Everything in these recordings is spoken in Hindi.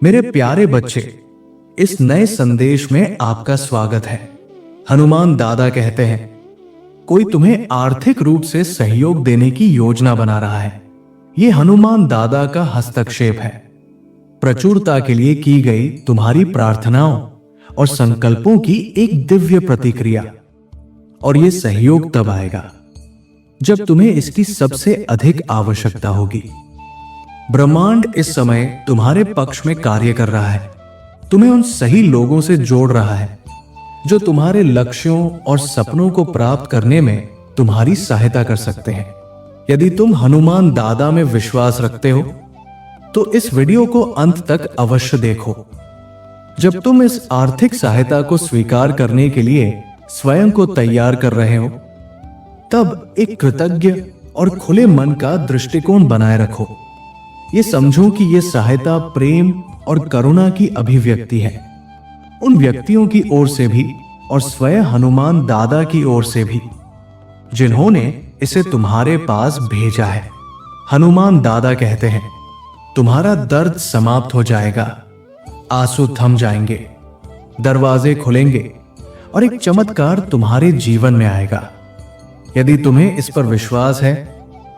मेरे प्यारे बच्चे, इस नए संदेश में आपका स्वागत है। हनुमान दादा कहते हैं, कोई तुम्हें आर्थिक रूप से सहयोग देने की योजना बना रहा है। यह हनुमान दादा का हस्तक्षेप है। प्रचुरता के लिए की गई तुम्हारी प्रार्थनाओं और संकल्पों की एक दिव्य प्रतिक्रिया। और यह सहयोग तब आएगा जब तुम्हें इसकी सबसे अधिक आवश्यकता होगी। ब्रह्मांड इस समय तुम्हारे पक्ष में कार्य कर रहा है, तुम्हें उन सही लोगों से जोड़ रहा है जो तुम्हारे लक्ष्यों और सपनों को प्राप्त करने में तुम्हारी सहायता कर सकते हैं। यदि तुम हनुमान दादा में विश्वास रखते हो तो इस वीडियो को अंत तक अवश्य देखो। जब तुम इस आर्थिक सहायता को स्वीकार करने के लिए स्वयं को तैयार कर रहे हो, तब एक कृतज्ञ और खुले मन का दृष्टिकोण बनाए रखो। ये समझो कि यह सहायता प्रेम और करुणा की अभिव्यक्ति है, उन व्यक्तियों की ओर से भी और स्वयं हनुमान दादा की ओर से भी जिन्होंने इसे तुम्हारे पास भेजा है। हनुमान दादा कहते हैं, तुम्हारा दर्द समाप्त हो जाएगा, आंसू थम जाएंगे, दरवाजे खुलेंगे और एक चमत्कार तुम्हारे जीवन में आएगा। यदि तुम्हें इस पर विश्वास है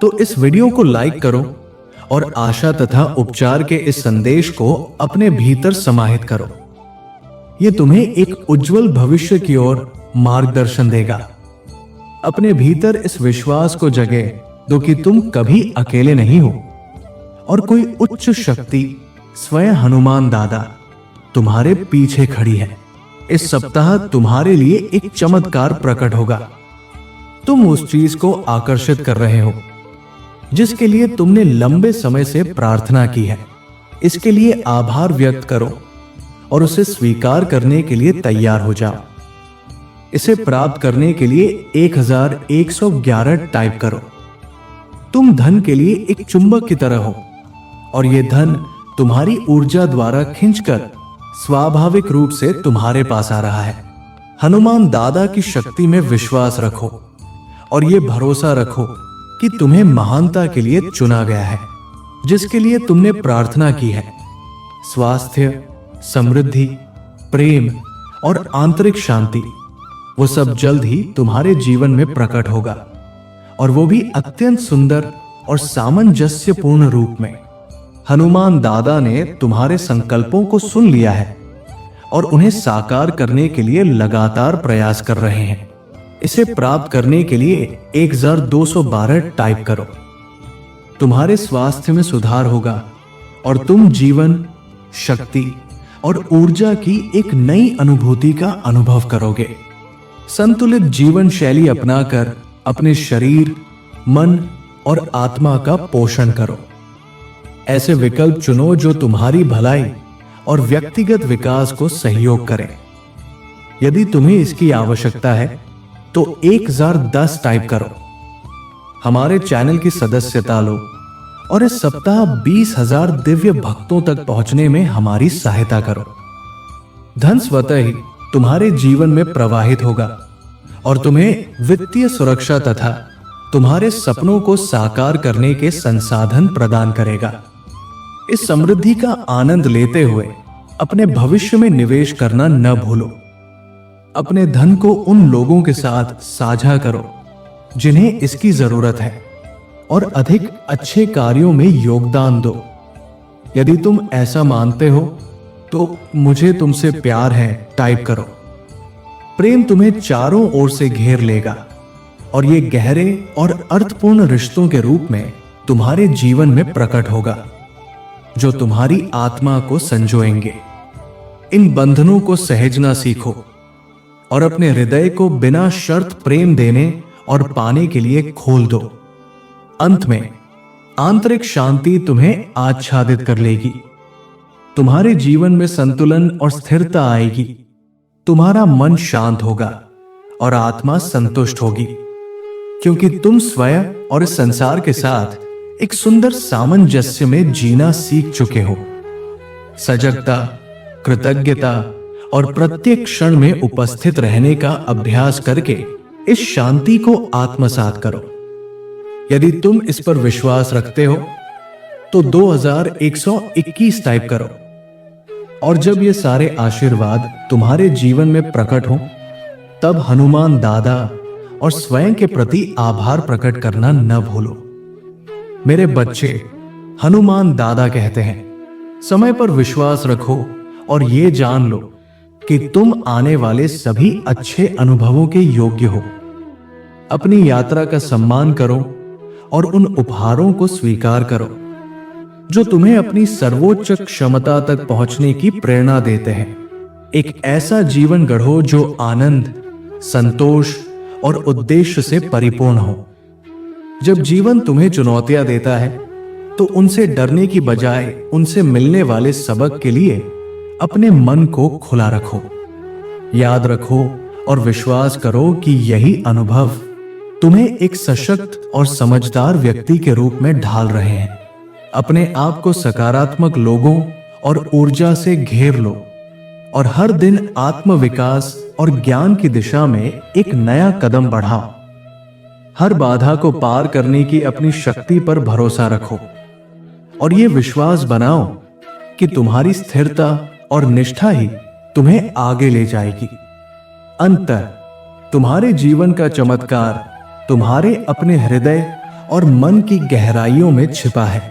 तो इस वीडियो को लाइक करो और आशा तथा उपचार के इस संदेश को अपने भीतर समाहित करो। यह तुम्हें एक उज्जवल भविष्य की ओर मार्गदर्शन देगा। अपने भीतर इस विश्वास को जगे दो कि तुम कभी अकेले नहीं हो और कोई उच्च शक्ति स्वयं हनुमान दादा तुम्हारे पीछे खड़ी है। इस सप्ताह तुम्हारे लिए एक चमत्कार प्रकट होगा। तुम उस चीज को आकर्षित कर रहे हो जिसके लिए तुमने लंबे समय से प्रार्थना की है। इसके लिए आभार व्यक्त करो और उसे स्वीकार करने के लिए तैयार हो जाओ। इसे प्राप्त करने के लिए 1111 टाइप करो। तुम धन के लिए एक चुंबक की तरह हो और यह धन तुम्हारी ऊर्जा द्वारा खींचकर स्वाभाविक रूप से तुम्हारे पास आ रहा है। हनुमान दादा की शक्ति में विश्वास रखो और यह भरोसा रखो कि तुम्हें महानता के लिए चुना गया है, जिसके लिए तुमने प्रार्थना की है। स्वास्थ्य, समृद्धि, प्रेम और आंतरिक शांति, वो सब जल्द ही तुम्हारे जीवन में प्रकट होगा, और वो भी अत्यंत सुंदर और सामंजस्यपूर्ण रूप में। हनुमान दादा ने तुम्हारे संकल्पों को सुन लिया है और उन्हें साकार करने के लिए लगातार प्रयास कर रहे हैं। इसे प्राप्त करने के लिए 1212 टाइप करो। तुम्हारे स्वास्थ्य में सुधार होगा और तुम जीवन, शक्ति और ऊर्जा की एक नई अनुभूति का अनुभव करोगे। संतुलित जीवन शैली अपनाकर अपने शरीर, मन और आत्मा का पोषण करो। ऐसे विकल्प चुनो जो तुम्हारी भलाई और व्यक्तिगत विकास को सहयोग करें। यदि तुम्हें इसकी आवश्यकता है तो 1010 टाइप करो। हमारे चैनल की सदस्यता लो और इस सप्ताह 20,000 दिव्य भक्तों तक पहुंचने में हमारी सहायता करो। धन स्वतः ही तुम्हारे जीवन में प्रवाहित होगा और तुम्हें वित्तीय सुरक्षा तथा तुम्हारे सपनों को साकार करने के संसाधन प्रदान करेगा। इस समृद्धि का आनंद लेते हुए अपने भविष्य में निवेश करना न भूलो। अपने धन को उन लोगों के साथ साझा करो जिन्हें इसकी जरूरत है और अधिक अच्छे कार्यों में योगदान दो। यदि तुम ऐसा मानते हो तो मुझे तुमसे प्यार है टाइप करो। प्रेम तुम्हें चारों ओर से घेर लेगा और ये गहरे और अर्थपूर्ण रिश्तों के रूप में तुम्हारे जीवन में प्रकट होगा जो तुम्हारी आत्मा को संजोएंगे। इन बंधनों को सहेजना सीखो और अपने हृदय को बिना शर्त प्रेम देने और पाने के लिए खोल दो। अंत में आंतरिक शांति तुम्हें आच्छादित कर लेगी। तुम्हारे जीवन में संतुलन और स्थिरता आएगी। तुम्हारा मन शांत होगा और आत्मा संतुष्ट होगी, क्योंकि तुम स्वयं और इस संसार के साथ एक सुंदर सामंजस्य में जीना सीख चुके हो। सजगता, कृतज्ञता और प्रत्येक क्षण में उपस्थित रहने का अभ्यास करके इस शांति को आत्मसात करो। यदि तुम इस पर विश्वास रखते हो तो 2121 टाइप करो। और जब ये सारे आशीर्वाद तुम्हारे जीवन में प्रकट हों, तब हनुमान दादा और स्वयं के प्रति आभार प्रकट करना न भूलो। मेरे बच्चे, हनुमान दादा कहते हैं, समय पर विश्वास रखो और ये जान लो कि तुम आने वाले सभी अच्छे अनुभवों के योग्य हो। अपनी यात्रा का सम्मान करो और उन उपहारों को स्वीकार करो जो तुम्हें अपनी सर्वोच्च क्षमता तक पहुंचने की प्रेरणा देते हैं। एक ऐसा जीवन गढ़ो जो आनंद, संतोष और उद्देश्य से परिपूर्ण हो। जब जीवन तुम्हें चुनौतियां देता है तो उनसे डरने की बजाय उनसे मिलने वाले सबक के लिए अपने मन को खुला रखो। याद रखो और विश्वास करो कि यही अनुभव तुम्हें एक सशक्त और समझदार व्यक्ति के रूप में ढाल रहे हैं। अपने आप को सकारात्मक लोगों और ऊर्जा से घेर लो और हर दिन आत्मविकास और ज्ञान की दिशा में एक नया कदम बढ़ाओ। हर बाधा को पार करने की अपनी शक्ति पर भरोसा रखो और यह विश्वास बनाओ कि तुम्हारी स्थिरता और निष्ठा ही तुम्हें आगे ले जाएगी। अंतर, तुम्हारे जीवन का चमत्कार तुम्हारे अपने हृदय और मन की गहराइयों में छिपा है।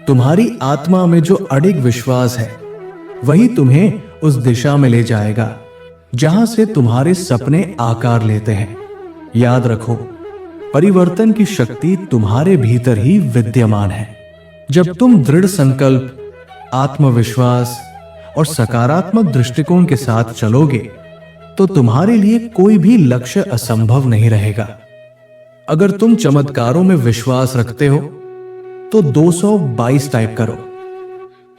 तुम्हारी आत्मा में जो अडिग विश्वास है वही तुम्हें उस दिशा में ले जाएगा जहां से तुम्हारे सपने आकार लेते हैं। याद रखो, परिवर्तन की शक्ति तुम्हारे भीतर ही विद्यमान है। जब तुम दृढ़ संकल्प, आत्मविश्वास और सकारात्मक दृष्टिकोण के साथ चलोगे तो तुम्हारे लिए कोई भी लक्ष्य असंभव नहीं रहेगा। अगर तुम चमत्कारों में विश्वास रखते हो तो 222 टाइप करो,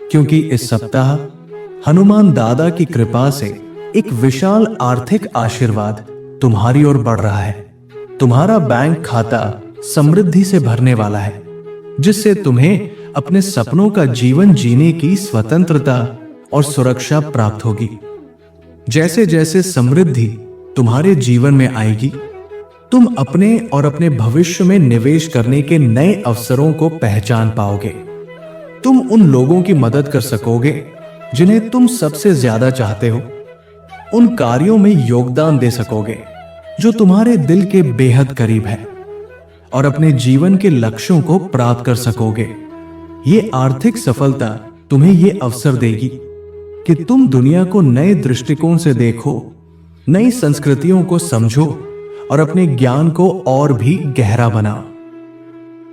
क्योंकि इस सप्ताह हनुमान दादा की कृपा से एक विशाल आर्थिक आशीर्वाद तुम्हारी ओर बढ़ रहा है। तुम्हारा बैंक खाता समृद्धि से भरने वाला है, जिससे तुम्हें अपने सपनों का जीवन जीने की स्वतंत्रता और सुरक्षा प्राप्त होगी। जैसे जैसे समृद्धि तुम्हारे जीवन में आएगी, तुम अपने और अपने भविष्य में निवेश करने के नए अवसरों को पहचान पाओगे। तुम उन लोगों की मदद कर सकोगे जिन्हें तुम सबसे ज्यादा चाहते हो। उन कार्यों में योगदान दे सकोगे जो तुम्हारे दिल के बेहद करीब है और अपने जीवन के लक्ष्यों को प्राप्त कर सकोगे। ये आर्थिक सफलता तुम्हें ये अवसर देगी कि तुम दुनिया को नए दृष्टिकोण से देखो, नई संस्कृतियों को समझो और अपने ज्ञान को और भी गहरा बनाओ।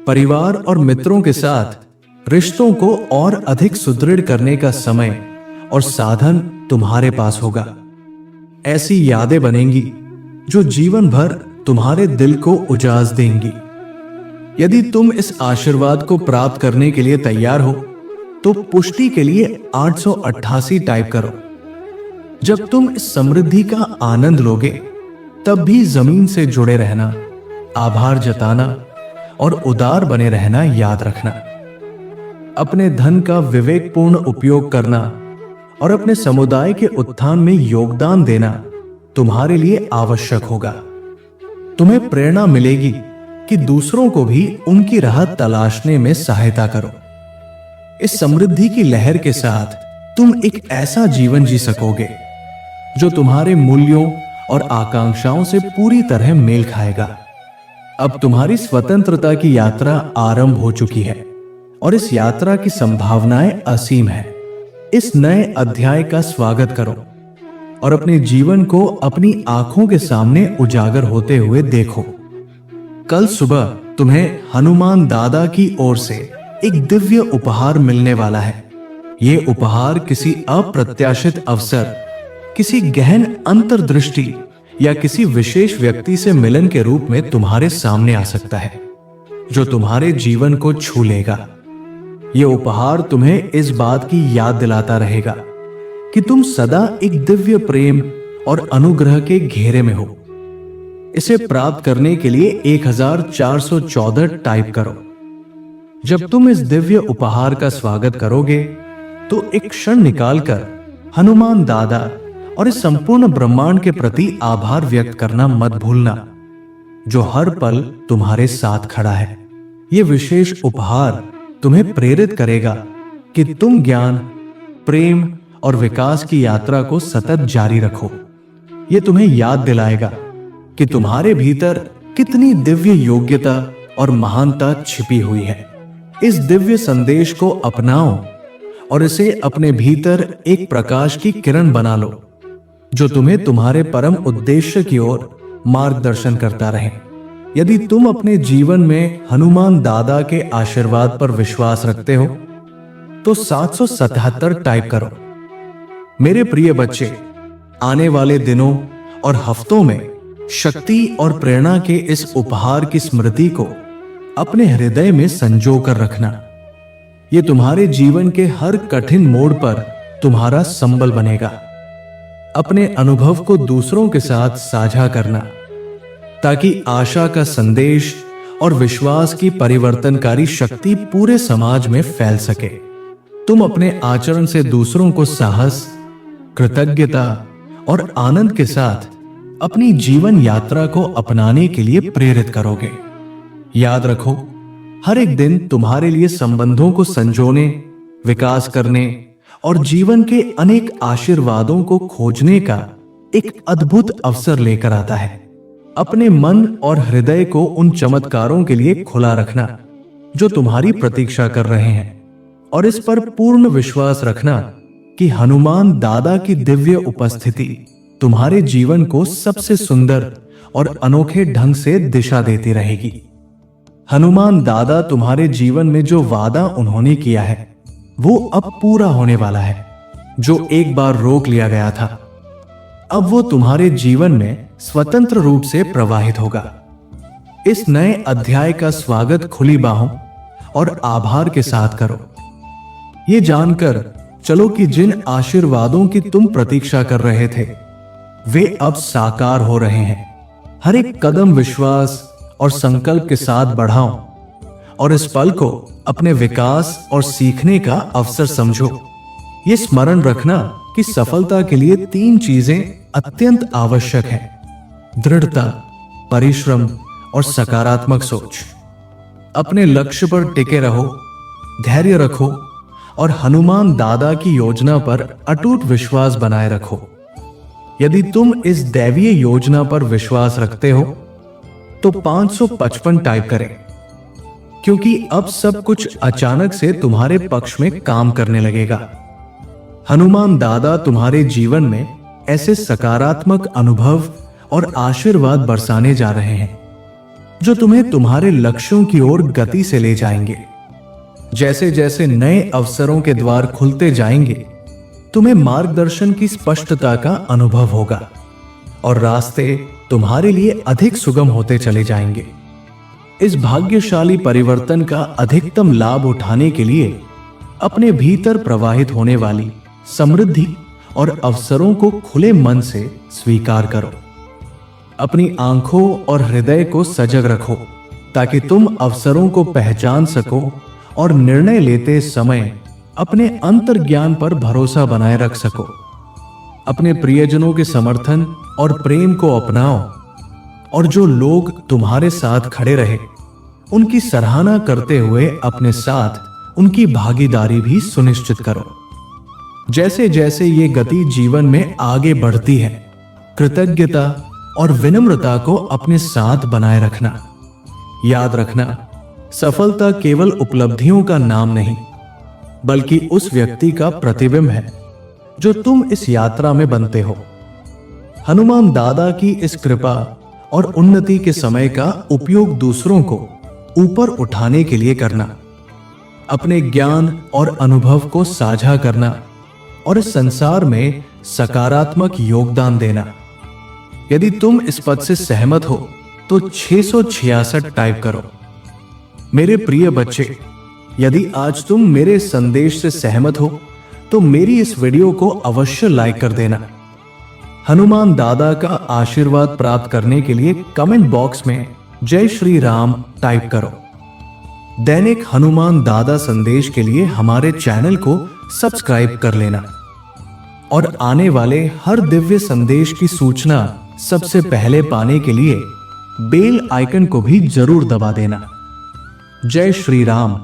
परिवार और मित्रों के साथ रिश्तों को और अधिक सुदृढ़ करने का समय और साधन तुम्हारे पास होगा। ऐसी यादें बनेंगी जो जीवन भर तुम्हारे दिल को उजास देंगी। यदि तुम इस आशीर्वाद को प्राप्त करने के लिए तैयार हो तो पुष्टि के लिए 888 टाइप करो। जब तुम इस समृद्धि का आनंद लोगे तब भी जमीन से जुड़े रहना, आभार जताना और उदार बने रहना याद रखना। अपने धन का विवेकपूर्ण उपयोग करना और अपने समुदाय के उत्थान में योगदान देना तुम्हारे लिए आवश्यक होगा। तुम्हें प्रेरणा मिलेगी कि दूसरों को भी उनकी राह तलाशने में सहायता करो। इस समृद्धि की लहर के साथ तुम एक ऐसा जीवन जी सकोगे जो तुम्हारे मूल्यों और आकांक्षाओं से पूरी तरह मेल खाएगा। अब तुम्हारी स्वतंत्रता की यात्रा आरंभ हो चुकी है और इस यात्रा की संभावनाएं असीम है। इस नए अध्याय का स्वागत करो और अपने जीवन को अपनी आंखों के सामने उजागर होते हुए देखो। कल सुबह तुम्हें हनुमान दादा की ओर से एक दिव्य उपहार मिलने वाला है। यह उपहार किसी अप्रत्याशित अवसर, किसी गहन अंतर्दृष्टि या किसी विशेष व्यक्ति से मिलन के रूप में तुम्हारे सामने आ सकता है, जो तुम्हारे जीवन को छू लेगा। यह उपहार तुम्हें इस बात की याद दिलाता रहेगा कि तुम सदा एक दिव्य प्रेम और अनुग्रह के घेरे में हो। इसे प्राप्त करने के लिए 1414 टाइप करो। जब तुम इस दिव्य उपहार का स्वागत करोगे तो एक क्षण निकालकर हनुमान दादा और इस संपूर्ण ब्रह्मांड के प्रति आभार व्यक्त करना मत भूलना, जो हर पल तुम्हारे साथ खड़ा है। यह विशेष उपहार तुम्हें प्रेरित करेगा कि तुम ज्ञान, प्रेम और विकास की यात्रा को सतत जारी रखो। ये तुम्हें याद दिलाएगा कि तुम्हारे भीतर कितनी दिव्य योग्यता और महानता छिपी हुई है। इस दिव्य संदेश को अपनाओ और इसे अपने भीतर एक प्रकाश की किरण बना लो, जो तुम्हें तुम्हारे परम उद्देश्य की ओर मार्गदर्शन करता रहे। यदि तुम अपने जीवन में हनुमान दादा के आशीर्वाद पर विश्वास रखते हो तो 777 टाइप करो। मेरे प्रिय बच्चे, आने वाले दिनों और हफ्तों में शक्ति और प्रेरणा के इस उपहार की स्मृति को अपने हृदय में संजो कर रखना। यह तुम्हारे जीवन के हर कठिन मोड़ पर तुम्हारा संबल बनेगा। अपने अनुभव को दूसरों के साथ साझा करना, ताकि आशा का संदेश और विश्वास की परिवर्तनकारी शक्ति पूरे समाज में फैल सके। तुम अपने आचरण से दूसरों को साहस, कृतज्ञता और आनंद के साथ अपनी जीवन यात्रा को अपनाने के लिए प्रेरित करोगे। याद रखो, हर एक दिन तुम्हारे लिए संबंधों को संजोने, विकास करने और जीवन के अनेक आशीर्वादों को खोजने का एक अद्भुत अवसर लेकर आता है। अपने मन और हृदय को उन चमत्कारों के लिए खुला रखना जो तुम्हारी प्रतीक्षा कर रहे हैं, और इस पर पूर्ण विश्वास रखना कि हनुमान दादा की दिव्य उपस्थिति तुम्हारे जीवन को सबसे सुंदर और अनोखे ढंग से दिशा देती रहेगी। हनुमान दादा तुम्हारे जीवन में जो वादा उन्होंने किया है वो अब पूरा होने वाला है। जो एक बार रोक लिया गया था, अब वो तुम्हारे जीवन में स्वतंत्र रूप से प्रवाहित होगा। इस नए अध्याय का स्वागत खुली बाहों और आभार के साथ करो, ये जानकर चलो कि जिन आशीर्वादों की तुम प्रतीक्षा कर रहे थे वे अब साकार हो रहे हैं। हर एक कदम विश्वास और संकल्प के साथ बढ़ाओ और इस पल को अपने विकास और सीखने का अवसर समझो। ये स्मरण रखना कि सफलता के लिए 3 चीजें अत्यंत आवश्यक हैं: दृढ़ता, परिश्रम और सकारात्मक सोच। अपने लक्ष्य पर टिके रहो, धैर्य रखो और हनुमान दादा की योजना पर अटूट विश्वास बनाए रखो। यदि तुम इस दैवीय योजना पर विश्वास रखते हो तो 555 टाइप करें, क्योंकि अब सब कुछ अचानक से तुम्हारे पक्ष में काम करने लगेगा। हनुमान दादा तुम्हारे जीवन में ऐसे सकारात्मक अनुभव और आशीर्वाद बरसाने जा रहे हैं जो तुम्हें तुम्हारे लक्ष्यों की ओर गति से ले जाएंगे। जैसे जैसे नए अवसरों के द्वार खुलते जाएंगे, तुम्हें मार्गदर्शन की स्पष्टता का अनुभव होगा और रास्ते तुम्हारे लिए अधिक सुगम होते चले जाएंगे। इस भाग्यशाली परिवर्तन का अधिकतम लाभ उठाने के लिए अपने भीतर प्रवाहित होने वाली समृद्धि और अवसरों को खुले मन से स्वीकार करो। अपनी आंखों और हृदय को सजग रखो ताकि तुम अवसरों को पहचान सको और निर्णय लेते समय अपने अंतर्ज्ञान पर भरोसा बनाए रख सको। अपने प्रियजनों के समर्थन और प्रेम को अपनाओ और जो लोग तुम्हारे साथ खड़े रहे उनकी सराहना करते हुए अपने साथ उनकी भागीदारी भी सुनिश्चित करो। जैसे जैसे ये गति जीवन में आगे बढ़ती है, कृतज्ञता और विनम्रता को अपने साथ बनाए रखना। याद रखना, सफलता केवल उपलब्धियों का नाम नहीं बल्कि उस व्यक्ति का प्रतिबिंब है जो तुम इस यात्रा में बनते हो। हनुमान दादा की इस कृपा और उन्नति के समय का उपयोग दूसरों को ऊपर उठाने के लिए करना, अपने ज्ञान और अनुभव को साझा करना और इस संसार में सकारात्मक योगदान देना। यदि तुम इस पद से सहमत हो तो 666 टाइप करो। मेरे प्रिय बच्चे, यदि आज तुम मेरे संदेश से सहमत हो तो मेरी इस वीडियो को अवश्य लाइक कर देना। हनुमान दादा का आशीर्वाद प्राप्त करने के लिए कमेंट बॉक्स में जय श्री राम टाइप करो। दैनिक हनुमान दादा संदेश के लिए हमारे चैनल को सब्सक्राइब कर लेना और आने वाले हर दिव्य संदेश की सूचना सबसे पहले पाने के लिए बेल आइकन को भी जरूर दबा देना। जय श्री राम।